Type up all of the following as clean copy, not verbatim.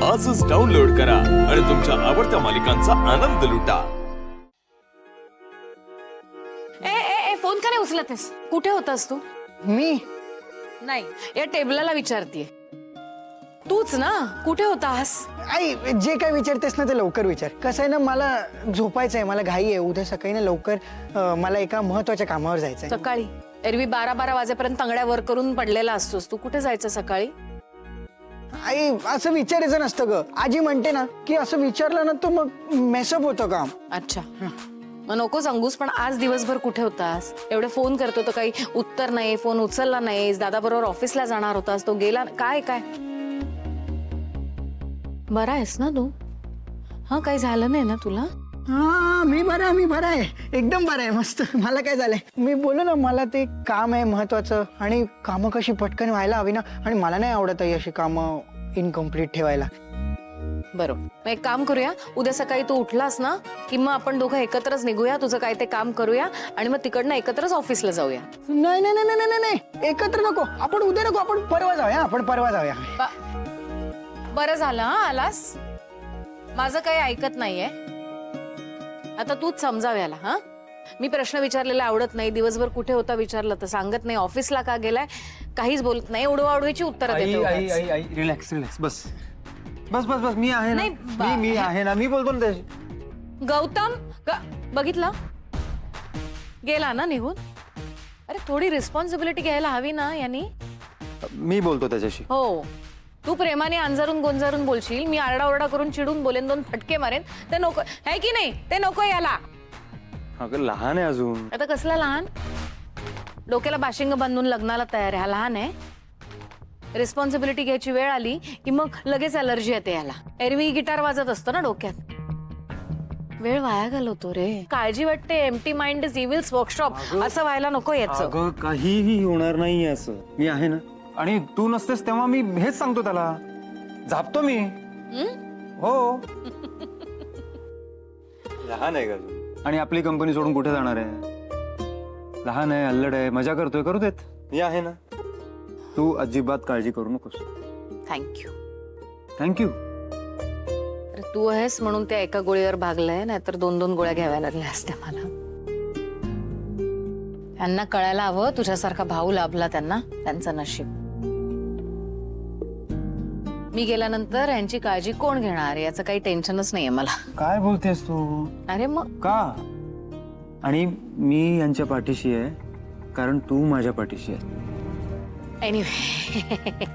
आजच डाउनलोड करा आणि तुमच्या आवडत्या मालिकांचा आनंद लुटा। ए फोन का नाही उचलतेस? कुठे होतास तू? मी नाही, या टेबलाला विचारतीये। तूच ना? कुठे होतास? आई जे काय विचारतेस ना ते लवकर विचार। कसं आहे ना, मला झोपायचं आहे, मला घाई आहे। उद्या सकाळी ना लवकर मला एका महत्त्वाच्या कामावर जायचं आहे। सकाळी एरवी 12 वाजेपर्यंत तंगड्या वर करून पडलेला असतोस तू। कुठे जायचं सकाळी? आई असं विचारायचं नसतं ग। आजी म्हणते ना की असं विचारलं ना तर मग मेसअप होतं काम। अच्छा, मग नको सांगूस, पण आज दिवसभर कुठे होतास? एवढे फोन करतो तर काही उत्तर नाही, फोन उचलला नाहीस। दादा बरोबर ऑफिसला जाणार होतास, तो गेला। काय काय बरा आहेस ना तू? हा, काही झालं नाही ना तुला? हा, मी बरा आहे, एकदम बरा आहे, मस्त। मला काय झालंय, मी बोललो ना मला ते काम आहे महत्वाचं, आणि कामं कशी पटकन व्हायला हवी ना, आणि मला नाही आवडत अशी कामं इनकम्प्लीट ठेवायला। बरोबर, मग एक काम करूया, उद्या सकाळी तू उठलास ना की मग आपण दोघं एकत्रच निघूया, तुझं काय ते काम करूया आणि मग तिकडनं एकत्रच ऑफिसला जाऊया। नाही नाही नाही नाही नाही, एकत्र नको, आपण उद्या नको, आपण परवा जाऊया। आपण परवा जाऊया। बरं झालं हा आलास, माझं काही ऐकत नाहीये। आता तूच समजाव याला। हा, मी प्रश्न विचारलेला आवडत नाही, दिवसभर कुठे होता विचारलं तर सांगत नाही, ऑफिसला का गेलाय काहीच बोलत नाही, उडवाउडवीची उत्तरं देतो। आई आई आई रिलॅक्स रिलॅक्स, बस बस बस बस, मी आहे ना, मी आहे ना, मी बोलतो ना त्याशी। गौतम बघितलं, गेला ना निघून। अरे थोडी रिस्पॉन्सिबिलिटी घ्यायला हवी ना यांनी। मी बोलतो त्याच्याशी। हो, तू प्रेमाने अंजारून गोंजारून बोलशील, मी आरडाओरडा करून चिडून बोलेन, 2 फटके मारेन, ते नको आहे की नाही? ते नको याला। अगं लहान आहे अजून। आता कसला लहान? डोक्याला बाशिंग बांधून लग्नाला तयार आहे, हा लहान आहे? रिस्पॉन्सिबिलिटी घ्यायची वेळ आली की मग लगेच अलर्जी येते याला। एरवी गिटार वाजत असतो ना डोक्यात। वेळ वाया घालवतो रे, काळजी वाटते। एम्प्टी माइंड इज इव्हिल्स वर्कशॉप, असं व्हायला नको याचं। अगं काहीही होणार नाही असं, मी आहे ना, आणि तू नसतेस तेव्हा मी हेच सांगतो त्याला, झापतो मी। हो लहान आहे का अजून, आणि आपली कंपनी सोडून कुठे जाणार आहे? लहान आहे, अल्लड आहे, मजा करतोय, करू देत, मी आहे ना। तू अजिबात काळजी करू नकोस। थँक्यू। थँक्यू। अरे तू आहेस म्हणून त्या एका गोळीवर भागलाय, नाहीतर 2-2 गोळ्या घ्याव्या लागल्या असत्या मला। त्यांना कळायला हवं तुझ्यासारखा भाऊ लाभला त्यांना, त्यांचं नशीब। मी गेल्यानंतर यांची काळजी कोण घेणार याचं काही टेन्शनच नाहीये मला। काय बोलतेस तू? अरे मग का? आणि मी यांच्या पाठीशी आहे कारण तू माझ्या पाठीशी आहे। एनिवे,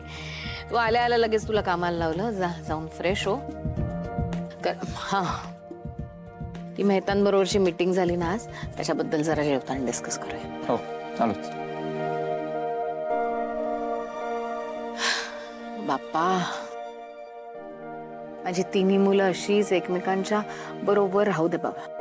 तू आल्या आल्या लगेच तुला कामाला लावलं, जाऊन फ्रेश हो। हा, ती मेहतांबरोबरची मीटिंग झाली ना आज, त्याच्याबद्दल जरा जेवताना डिस्कस करूया। हो चालूच। बाप्पा, माझी तिन्ही मुलं अशीच एकमेकांच्या बरोबर राहू दे बाबा।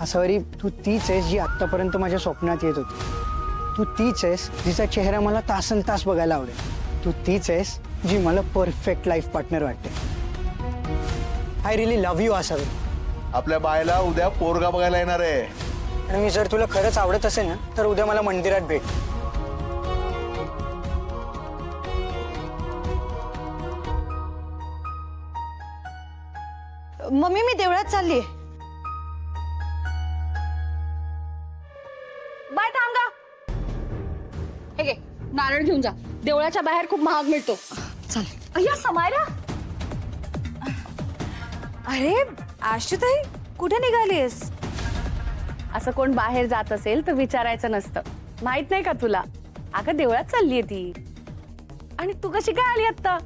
असवरी, तू तीच आहेस जी आतापर्यंत माझ्या स्वप्नात येत होती। तू तीच आहेस जिचा चेहरा मला तासन तास बघायला आवडेल। तू तीच आहेस जी मला परफेक्ट लाईफ पार्टनर वाटते। I really love you Asavari. आपल्या बायला उद्या पोरगा बघायला येणार आहे, आणि मी जर तुला खरंच आवडत असेल ना तर उद्या मला मंदिरात भेट। मम्मी, मी देवळात चाललीये। बाय, थांबा। हे घे, नारळ घेऊन जा, देवळाच्या बाहेर खूप महाग मिळतो। चालेल। अय्या समायरा, अरे आशुताई, कुठे निघालीस? असं कोण बाहेर जात असेल तर विचारायचं नसतं, माहित नाही का तुला? अगं देवळात चाललीये ती। आणि तू कशी काय आली आता?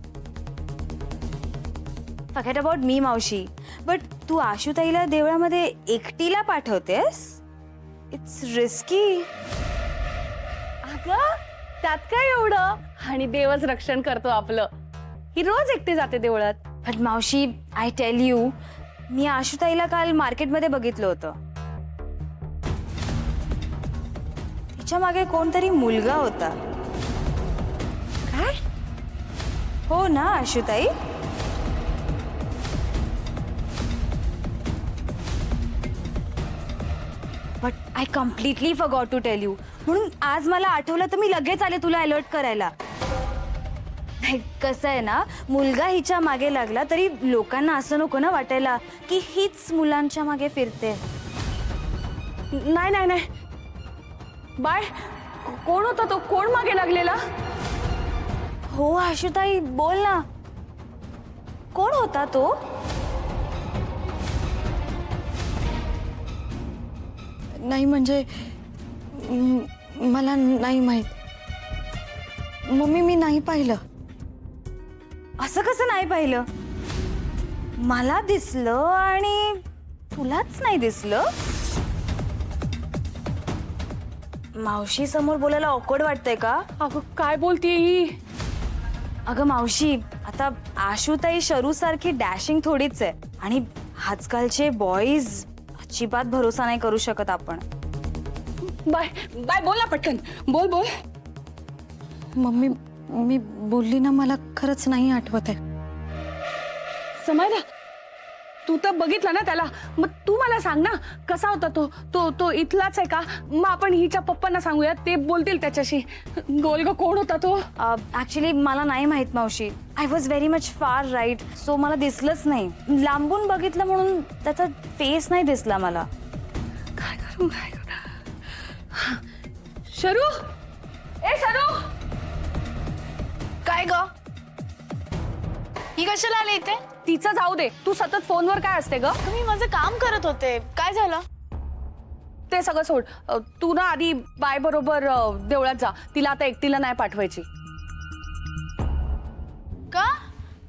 फॉरगेट अबाउट मी मावशी, बट तू आशुताईला देवळामध्ये एकटीला पाठवतेस? It's risky. अगं त्यात काय एवढं, आणि देवच रक्षण करतो आपलं। ही रोज एकटी जाते देवळात। बट मावशी, आय टेल यू, मी आशुताईला काल मार्केटमध्ये बघितलं होतं। तिच्या मागे कोणतरी मुलगा होता। काय? हो ना आशुताई? But I completely forgot to tell you. म्हणून आज मला आठवलं तर मी लगेच आले तुला अलर्ट करायला. नाही, कसं आहे ना, मुलगा हिच्या मागे लागला तरी लोकांना असं नको ना वाटायला की हीच मुलांच्या मागे फिरते. नाही नाही नाही बाय, कोण होता तो? कोण मागे लागलेला? हो आशुताई, बोल ना, कोण होता तो? नाही म्हणजे मला नाही माहित. मम्मी मी नाही पाहिलं. असं कसं नाही पाहिलं? मला दिसलं आणि तुलाच नाही दिसलं. मावशी समोर बोलायला ऑकवर्ड वाटतंय का? अगं काय बोलतीये ही? अगं मावशी, आता आशुताई शरू सारखी डॅशिंग थोडीच आहे आणि आजकालचे बॉईज अजिबात भरोसा नाही करू शकत आपण. बाय बाय, बोल ना पटकन, बोल बोल. मम्मी मी बोलली ना, मला खरंच नाही आठवत आहे. समायला, तू तर बघितलं ना त्याला, मग तू मला सांग ना कसा होता तो? तो तो इथलाच आहे का? मग आपण हिच्या पप्पांना सांगूया, ते बोलतील त्याच्याशी. बोल ग, कोण होता तो? ऍक्च्युली मला नाही माहित मावशी. I was very much far right, so मला दिसलंच नाही. लांबून बघितलं म्हणून त्याचा फेस नाही दिसला मला. काय करू काय करू? शरू, ए शरू, काय ग, ही कशाला आली इथे? तिचं जाऊ दे, तू सतत फोनवर काय असते ग? मी माझं काम करत होते. काय झालं? ते सगळं सोड. तू ना आधी बाय बरोबर देवळात जा. तिला आता एकटीला नाही पाठवायची. का?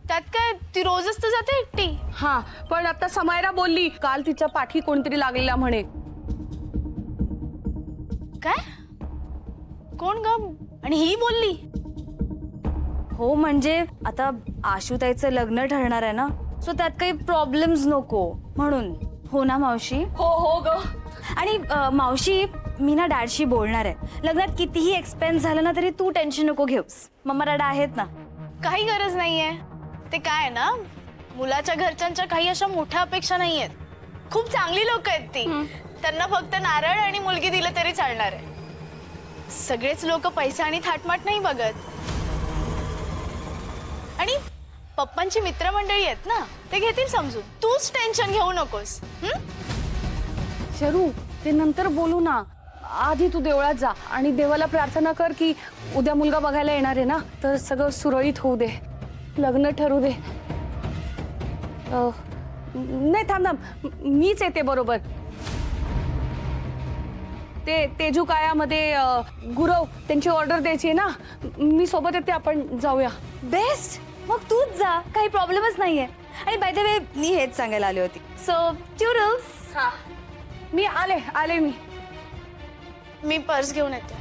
त्यात काय, ती रोजच तर जाते एकटी. हा, पण आता समायरा बोलली काल तिच्या पाठी कोणतरी लागलेला म्हणे. काय? कोण ग? आणि ही बोलली? हो म्हणजे आता आशुताईचं लग्न ठरणार आहे ना, सो त्यात काही प्रॉब्लेम्स नको म्हणून. हो ना मावशी? हो हो ग. आणि मावशी, मी ना डॅडशी बोलणार आहे. लग्नात कितीही एक्सपेन्स झालं ना तरी तू टेन्शन नको घेऊस. मम्मा डॅडा आहेत ना. काही गरज नाहीये. ते काय आहे ना, मुलाच्या घरच्यांच्या काही अशा मोठ्या अपेक्षा नाहीयेत. खूप चांगली लोक आहेत ती. त्यांना फक्त नारळ आणि मुलगी दिलं तरी चालणार आहे. सगळेच लोक पैसा आणि थाटमाट नाही बघत. आणि पप्पांची मित्रमंडळी आहेत ना, ते घेतील समजून. तूच टेन्शन घेऊ नकोस. शरू, ते नंतर बोलू ना. आधी तू देवळात जा आणि देवाला प्रार्थना कर की उद्या मुलगा बघायला येणार आहे ना, तर सगळं सुरळीत होऊ दे, लग्न ठरू दे. नाही थांब थांब, मीच येते बरोबर. ते तेजू कायामध्ये गुरव त्यांची ऑर्डर द्यायची आहे ना, मी सोबत येते, आपण जाऊया. बेस्ट, मग तूच जा, काही प्रॉब्लेमच नाहीये. आणि बाय द वे, मी हेच सांगायला आली होती. सो ट्युडल्स. हा, मी आले मी. मी पर्स घेऊन येते.